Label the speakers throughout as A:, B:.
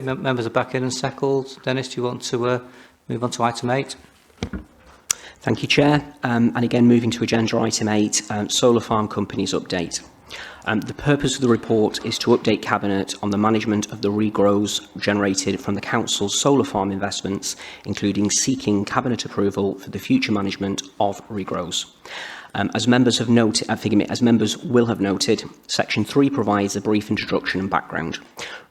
A: Members are back in and settled. Dennis, do you want to move on to item 8?
B: Thank you, Chair. And again, moving to agenda item 8, Solar Farm Companies Update. The purpose of the report is to update Cabinet on the management of the regrows generated from the Council's solar farm investments, including seeking Cabinet approval for the future management of regrows. As members will have noted, Section 3 provides a brief introduction and background.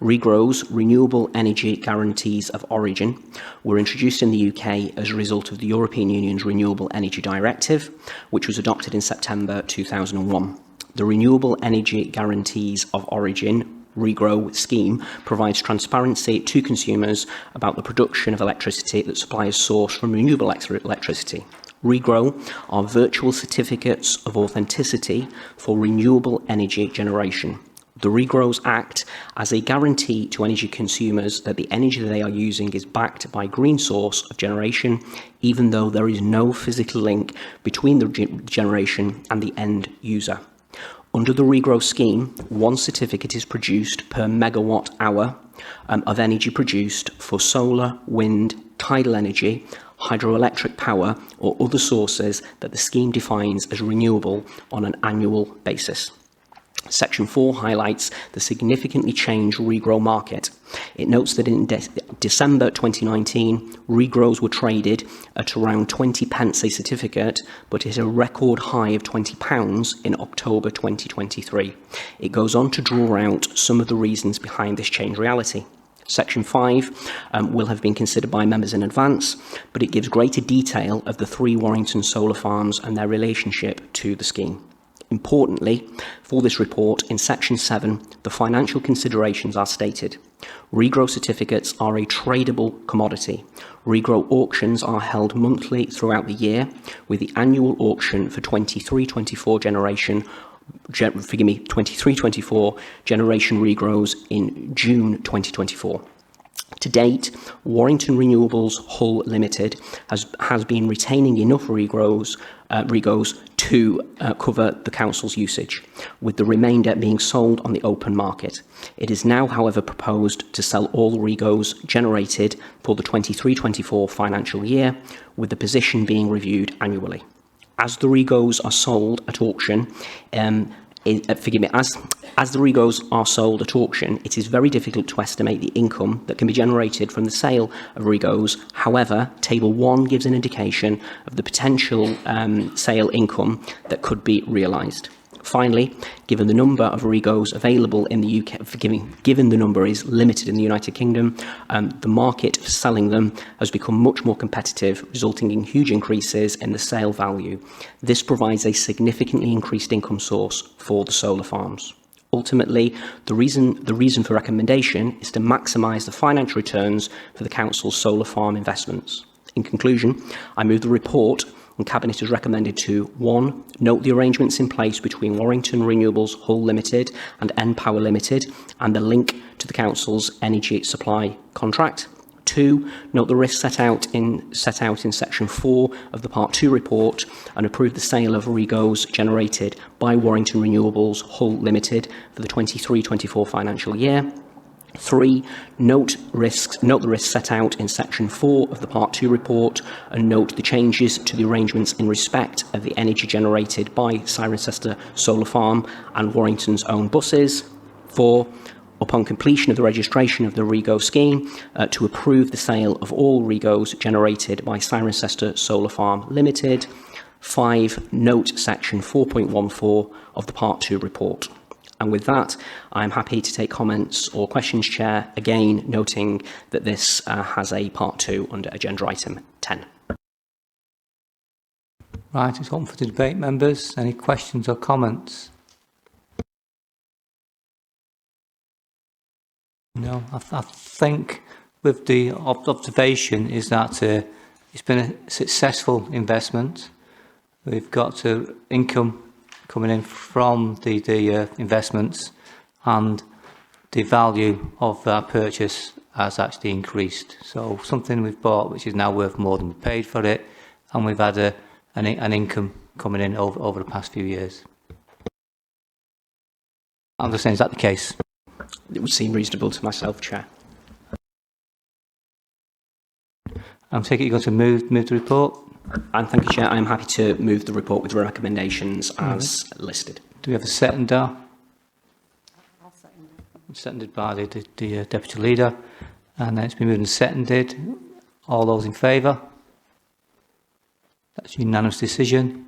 B: Regrows, renewable energy guarantees of origin, were introduced in the UK as a result of the European Union's Renewable Energy Directive, which was adopted in September 2001. The Renewable Energy Guarantees of Origin regrow scheme provides transparency to consumers about the production of electricity that suppliers source from renewable electricity. Regrow are virtual certificates of authenticity for renewable energy generation. The regrows act as a guarantee to energy consumers that the energy they are using is backed by a green source of generation, even though there is no physical link between the generation and the end user. Under the regrow scheme, one certificate is produced per megawatt hour of energy produced for solar, wind, tidal energy, hydroelectric power or other sources that the scheme defines as renewable on an annual basis. Section 4 highlights the significantly changed regrow market. It notes that in December 2019, regrows were traded at around 20 pence a certificate, but hit a record high of £20 in October 2023. It goes on to draw out some of the reasons behind this changed reality. Section 5 will have been considered by members in advance, but it gives greater detail of the 3 Warrington solar farms and their relationship to the scheme. Importantly, for this report, in Section 7, the financial considerations are stated. Regrow certificates are a tradable commodity. Regrow auctions are held monthly throughout the year, with the annual auction for 23-24 generation 23-24 generation regrows in June 2024. To date, Warrington Renewables Hull Limited has been retaining enough regrows to cover the council's usage, with the remainder being sold on the open market. It is now, however, proposed to sell all regrows generated for the 23-24 financial year, with the position being reviewed annually. As the regrows are sold at auction, as the regrows are sold at auction, it is very difficult to estimate the income that can be generated from the sale of regrows. However, Table 1 gives an indication of the potential sale income that could be realised. Finally, given the number of regrows available in the UK, given the number is limited in the United Kingdom, the market for selling them has become much more competitive, resulting in huge increases in the sale value. This provides a significantly increased income source for the solar farms. Ultimately, the reason for recommendation is to maximise the financial returns for the council's solar farm investments. In conclusion, I move the report, and Cabinet is recommended to 1. Note the arrangements in place between Warrington Renewables Hull Limited and npower Limited and the link to the Council's energy supply contract. 2. Note the risks set out in Section 4 of the Part 2 report and approve the sale of regrows generated by Warrington Renewables Hull Limited for the 23-24 financial year. 3. Note the risks set out in Section 4 of the Part 2 report and note the changes to the arrangements in respect of the energy generated by Cirencester Solar Farm and Warrington's own buses. 4. Upon completion of the registration of the regrow scheme, to approve the sale of all regrows generated by Cirencester Solar Farm Limited. 5. Note Section 4.14 of the Part 2 report. And with that, I'm happy to take comments or questions, Chair, again noting that this has a Part 2 under Agenda Item 10.
A: Right, it's open for the debate, members. Any questions or comments? No, I think with the observation is that it's been a successful investment. We've got income coming in from the investments, and the value of that purchase has actually increased. So something we've bought which is now worth more than we paid for it, and we've had an income coming in over the past few years. I'm just saying, is that the case?
B: It would seem reasonable to myself, Chair.
A: I'm taking you're going to move the report.
B: And thank you, Chair. I am happy to move the report with recommendations as listed.
A: Do we have a seconder? Seconded by the Deputy Leader. And then it's been moved and seconded. All those in favour? That's a unanimous decision.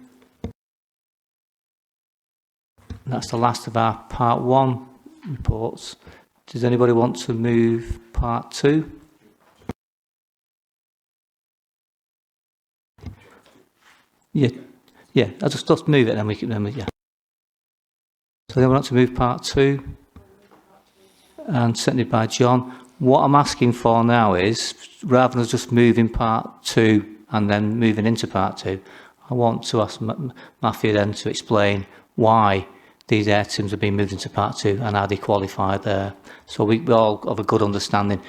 A: That's the last of our Part 1 reports. Does anybody want to move Part 2? Yeah. I'll just move it, then we can. Yeah. So then we want to move Part 2, and seconded by John. What I'm asking for now is, rather than just moving Part 2 and then moving into Part 2, I want to ask Matthew then to explain why these items are being moved into Part 2 and how they qualify there. So we all have a good understanding.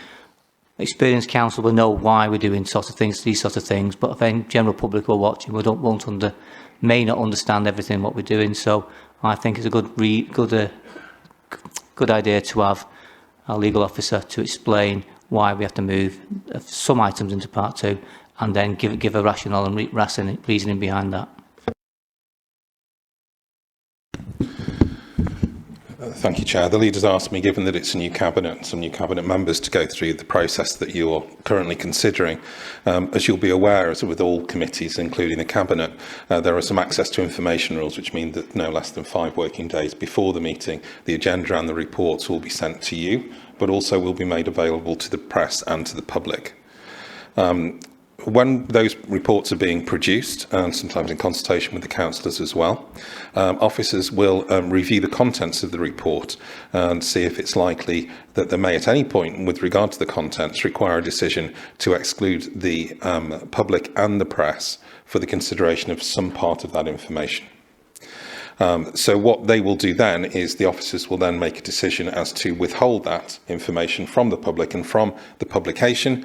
A: Experienced council will know why we're doing these sorts of things, but I think general public will watch and may not understand everything what we're doing. So I think it's a good idea to have our legal officer to explain why we have to move some items into Part 2 and then give a rationale and reasoning behind that.
C: Thank you, Chair. The Leader's asked me, given that it's a new Cabinet, some new Cabinet members, to go through the process that you're currently considering. As you'll be aware, as with all committees, including the Cabinet, there are some access to information rules, which mean that no less than 5 working days before the meeting, the agenda and the reports will be sent to you, but also will be made available to the press and to the public. When those reports are being produced, and sometimes in consultation with the councillors as well, officers will review the contents of the report and see if it's likely that there may at any point, with regard to the contents, require a decision to exclude the public and the press for the consideration of some part of that information. So what they will do then is the officers will then make a decision as to withhold that information from the public and from the publication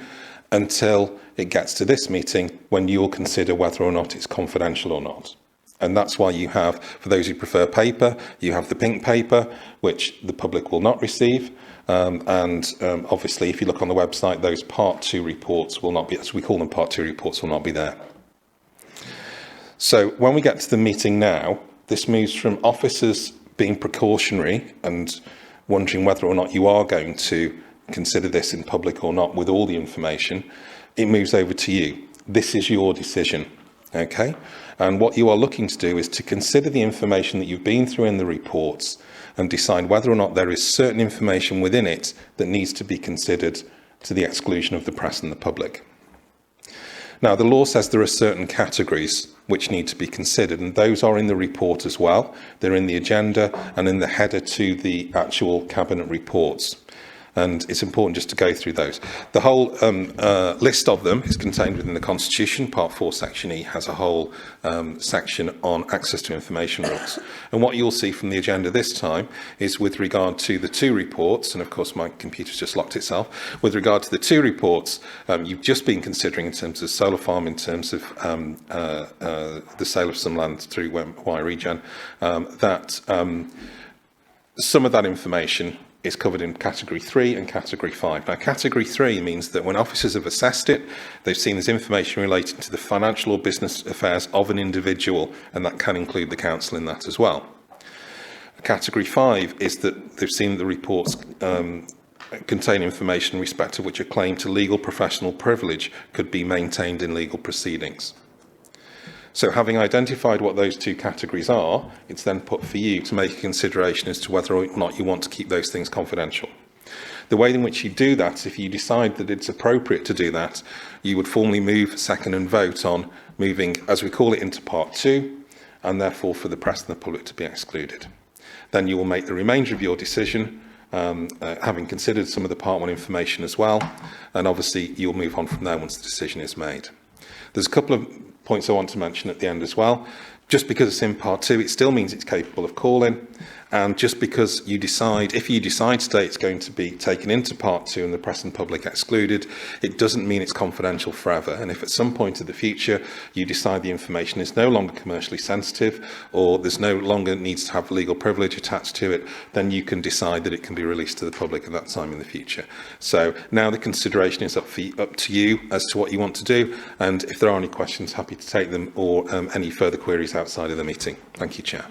C: until it gets to this meeting, when you'll consider whether or not it's confidential or not. And that's why you have, for those who prefer paper, you have the pink paper, which the public will not receive. Obviously, if you look on the website, those Part 2 reports will not be, as we call them, Part 2 reports will not be there. So when we get to the meeting now, this moves from officers being precautionary and wondering whether or not you are going to consider this in public or not with all the information. It moves over to you. This is your decision, okay? And what you are looking to do is to consider the information that you've been through in the reports and decide whether or not there is certain information within it that needs to be considered to the exclusion of the press and the public. Now, the law says there are certain categories which need to be considered, and those are in the report as well. They're in the agenda and in the header to the actual Cabinet reports. And it's important just to go through those. The whole list of them is contained within the Constitution. Part 4, Section E has a whole section on access to information rules. And what you'll see from the agenda this time is with regard to the 2 reports, and of course my computer's just locked itself, with regard to the 2 reports you've just been considering in terms of solar farm, in terms of the sale of some land through Y Regen, some of that information is covered in Category 3 and Category 5. Now, Category 3 means that when officers have assessed it, they've seen there's information relating to the financial or business affairs of an individual, and that can include the council in that as well. Category 5 is that they've seen the reports contain information in respect of which a claim to legal professional privilege could be maintained in legal proceedings. So having identified what those 2 categories are, it's then put for you to make a consideration as to whether or not you want to keep those things confidential. The way in which you do that, if you decide that it's appropriate to do that, you would formally move, second and vote on moving, as we call it, into Part 2, and therefore for the press and the public to be excluded. Then you will make the remainder of your decision, having considered some of the Part 1 information as well, and obviously you'll move on from there once the decision is made. There's a couple of points I want to mention at the end as well. Just because it's in part 2, it still means it's capable of calling. And just because you decide, if you decide today it's going to be taken into part 2 and the press and public excluded, it doesn't mean it's confidential forever. And if at some point in the future you decide the information is no longer commercially sensitive, or there's no longer needs to have legal privilege attached to it, then you can decide that it can be released to the public at that time in the future. So now the consideration is up to you as to what you want to do. And if there are any questions, happy to take them, or any further queries outside of the meeting. Thank you, Chair.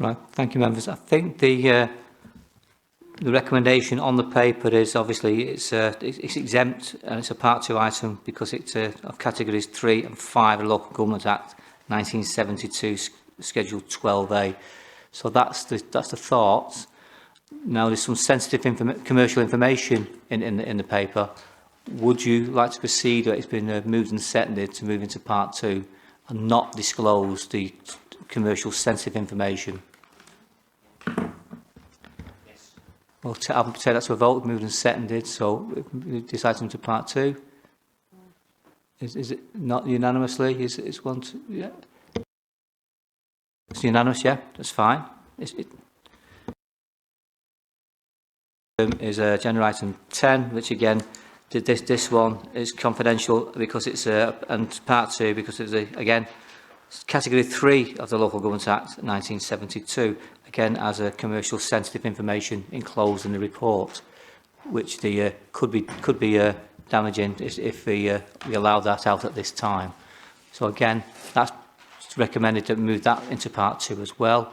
A: Right, thank you, members. I think the recommendation on the paper is obviously it's exempt, and it's a part 2 item because it's of categories 3 and 5 of the Local Government Act 1972, Schedule 12A. So that's the thought. Now there's some sensitive commercial information in the paper. Would you like to proceed, or it's been moved and seconded to move into part 2 and not disclose the commercial sensitive information? Well, I'll say that's a vote, moved and seconded, so this item to part 2. Is it not unanimously? Is one to, yeah? It's unanimous, yeah, that's fine. Is agenda item 10, which again, this one is confidential because it's and part 2 because it's again category 3 of the Local Government Act 1972, again as a commercial sensitive information enclosed in the report, which the could be damaging if we allow that out at this time. So again, that's recommended to move that into part 2 as well.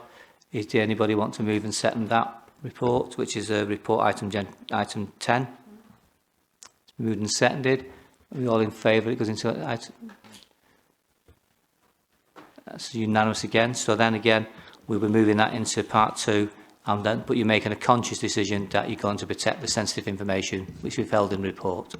A: Is there anybody want to move and second that report, which is report item 10? It's moved and seconded. Are we all in favour? It goes into item. That's unanimous again. So then again, we'll be moving that into part 2, and then, but you're making a conscious decision that you're going to protect the sensitive information which we've held in the report.